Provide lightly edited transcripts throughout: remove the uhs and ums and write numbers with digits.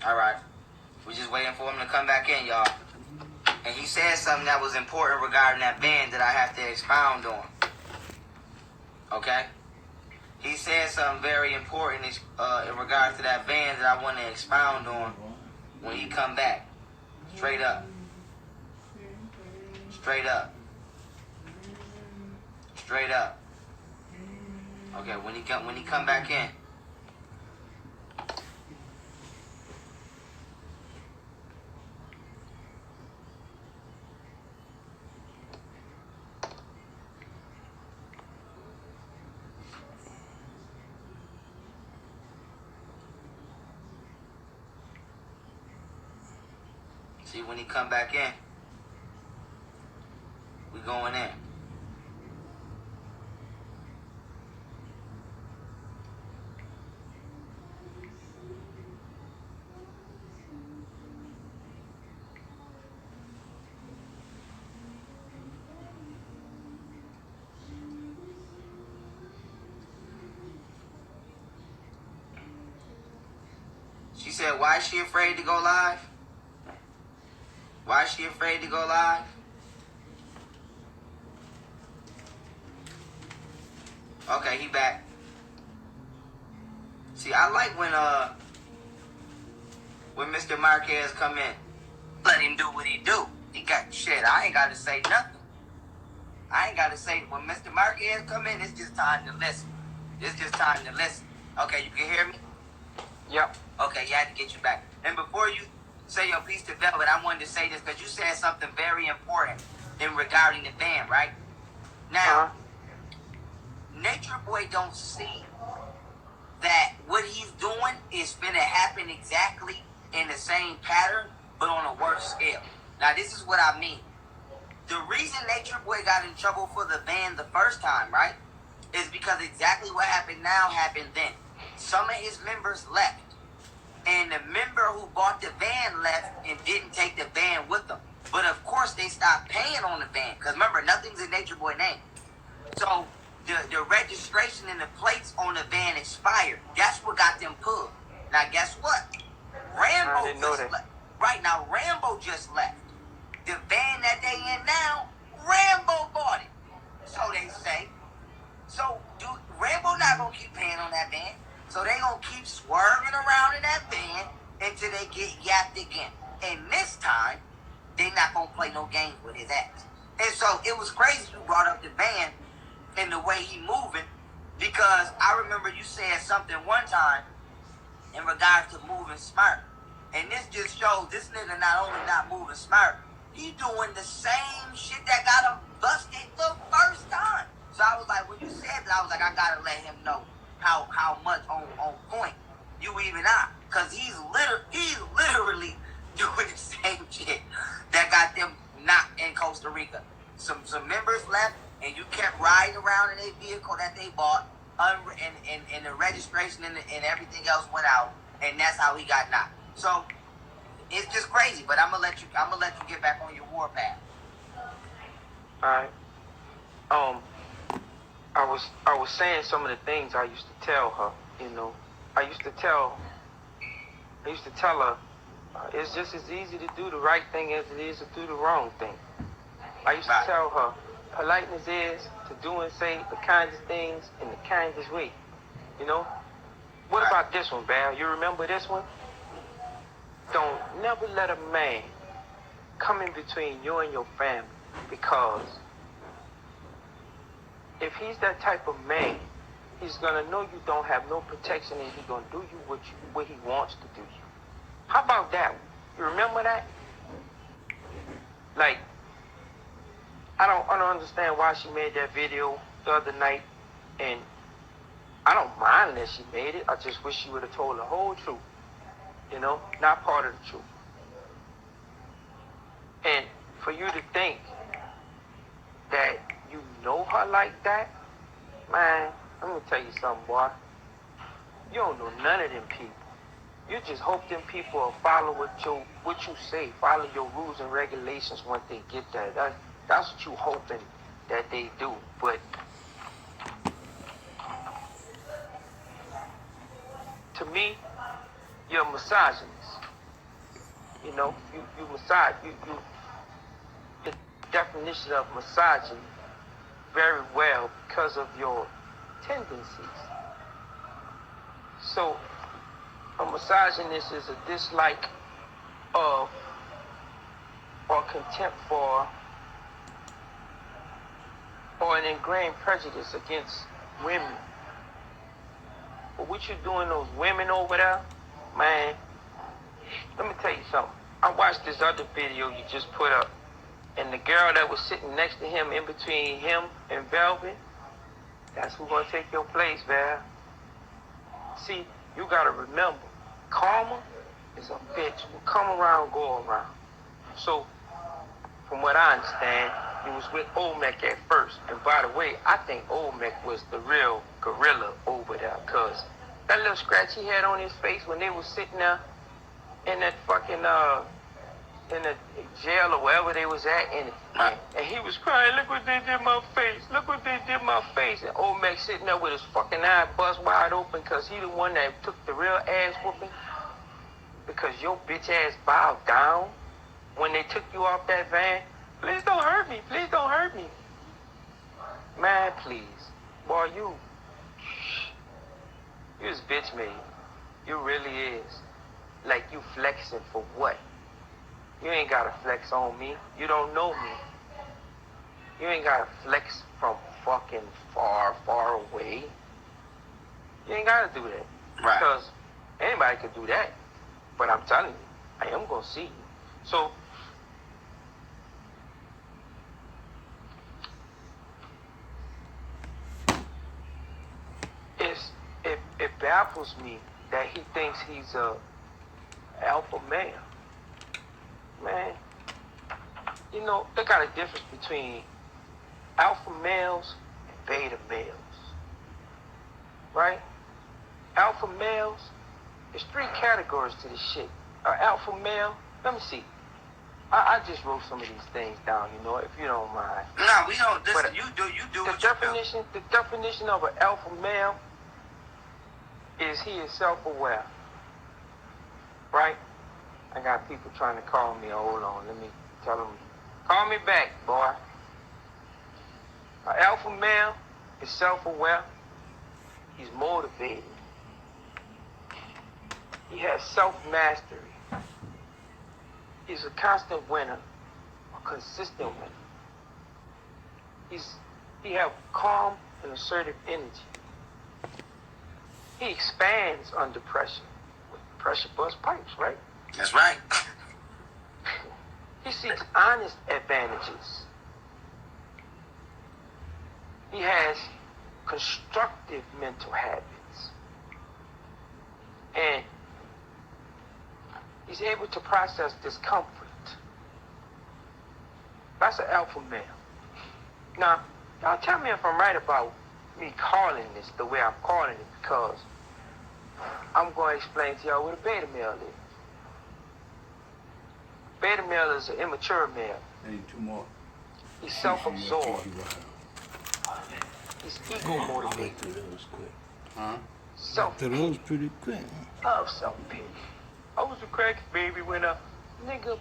All right. We're just waiting for him to come back in, y'all. And he said something that was important regarding that band that I have to expound on. Okay? He said something very important in regards to that band that I want to expound on when he come back. Straight up. Straight up. Straight up. Okay, when he come back in. See, when he come back in, we going in. She said, why is she afraid to go live? Why is she afraid to go live? Okay, he back. See, I like when Mr. Marquez come in. Let him do what he do. He got shit. I ain't got to say nothing. I ain't got to say, when Mr. Marquez come in, it's just time to listen. It's just time to listen. Okay, you can hear me? Yep. Okay, you had to get you back. And before you say your piece to Velvet, I wanted to say this because you said something very important in regarding the band, right? Now, Nature Boy don't see that what he's doing is finna happen exactly in the same pattern, but on a worse scale. Now, this is what I mean. The reason Nature Boy got in trouble for the band the first time, right, is because exactly what happened now happened then. Some of his members left. And the member who bought the van left and didn't take the van with them. But of course, they stopped paying on the van. Because remember, nothing's in Nature Boy name. So the registration and the plates on the van expired. That's what got them pulled. Now, guess what? Rambo just left. Right now, Rambo just left. The van that they in now, Rambo bought it. So they say. So Rambo not going to keep paying on that van. So they gonna keep swerving around in that van until they get yapped again. And this time, they not gonna play no games with his ass. And so it was crazy you brought up the van and the way he moving, because I remember you said something one time in regards to moving smart. And this just shows this nigga not only not moving smart, he doing the same shit that got him busted the first time. So I was like, when you said that, I was like, I gotta let him know how much on point you even are. Because he's literally doing the same shit that got them knocked in Costa Rica. Some members left, and you kept riding around in a vehicle that they bought, and the registration and everything else went out, and that's how he got knocked. So it's just crazy. But I'm gonna let you get back on your war path. All right. I was saying some of the things I used to tell her, you know. I used to tell her, it's just as easy to do the right thing as it is to do the wrong thing. I used to tell her, politeness is to do and say the kindest things in the kindest way, you know. What about this one, Val? You remember this one? Don't never let a man come in between you and your family, because if he's that type of man, he's gonna know you don't have no protection, and he's gonna do you what he wants to do you. How about that one? You remember that? Like, I don't understand why she made that video the other night, and I don't mind that she made it. I just wish she would have told the whole truth, you know, not part of the truth. And for you to think that you know her like that, man, I'm gonna tell you something, boy. You don't know none of them people. You just hope them people will follow what you say, follow your rules and regulations once they get there. That's what you hoping that they do. But to me, you're a misogynist. You know, you massage, you the definition of massaging very well because of your tendencies. So a misogynist is a dislike of or contempt for or an ingrained prejudice against women. But what you doing those women over there, man, let me tell you something. I watched this other video you just put up, and the girl that was sitting next to him, in between him and Velvet, that's who's gonna take your place, Val. See, you gotta remember, karma is a bitch. Will come around, go around. So, from what I understand, he was with Olmec at first. And by the way, I think Olmec was the real gorilla over there, cause that little scratch he had on his face when they was sitting there in that fucking in the jail or wherever they was at, and he was crying, look what they did my face, look what they did my face. And Olmec sitting there with his fucking eye bust wide open, cause he the one that took the real ass whooping, because your bitch ass bowed down when they took you off that van. Please don't hurt me, please don't hurt me. Man, please. Boy, you's bitch made. You really is. Like, you flexing for what? You ain't gotta flex on me. You don't know me. You ain't gotta flex from fucking far, far away. You ain't gotta do that. Right. Because anybody could do that. But I'm telling you, I am gonna see you. So, it baffles me that he thinks he's a alpha male. Man, you know, they got a difference between alpha males and beta males, right? Alpha males, there's 3 categories to this shit. Alpha male, let me see. I just wrote some of these things down, you know, if you don't mind. No, we don't. Listen, But you do the what definition, you do. the definition of an alpha male is he is self-aware, right? I got people trying to call me. Hold on, let me tell them. Call me back, boy. An alpha male is self-aware. He's motivated. He has self-mastery. He's a constant winner, a consistent winner. He have calm and assertive energy. He expands under pressure. Pressure bust pipes, right? That's right. He seeks honest advantages. He has constructive mental habits. And he's able to process discomfort. That's an alpha male. Now, y'all tell me if I'm right about me calling this the way I'm calling it, because I'm going to explain to y'all what a beta male is. Beta male is an immature male. I need 2 more. He's self-absorbed. He's ego I motivated. went through those quick. Huh? Self-pity. Through those pretty quick. Love self-pity. I was a crack baby when nigga,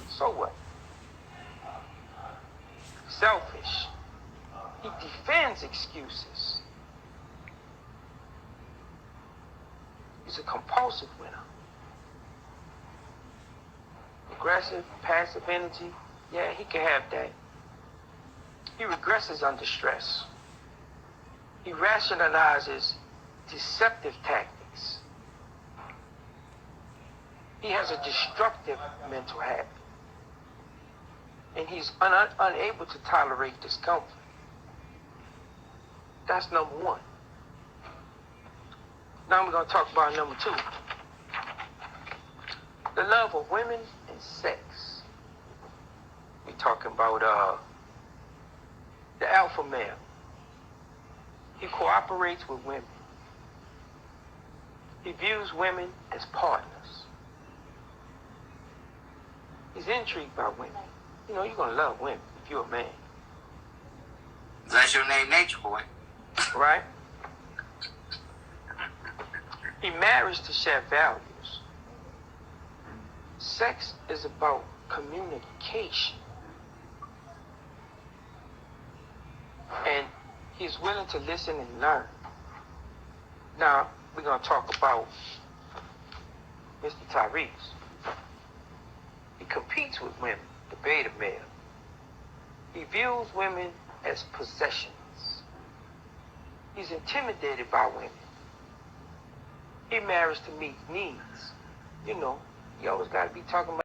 so what? Selfish. He defends excuses. He's a compulsive winner. Aggressive, passive energy, yeah, he can have that. He regresses under stress. He rationalizes deceptive tactics. He has a destructive mental habit. And he's unable to tolerate discomfort. That's number 1. Now we're going to talk about number 2. The love of women and sex. We're talking about the alpha male. He cooperates with women. He views women as partners. He's intrigued by women. You know, you're going to love women if you're a man. That's your name, Nature Boy. Right? He marries to share values. Sex is about communication. And he's willing to listen and learn. Now, we're going to talk about Mr. Tyrese. He competes with women, the beta male. He views women as possessions. He's intimidated by women. He marries to meet needs. You know, you always got to be talking about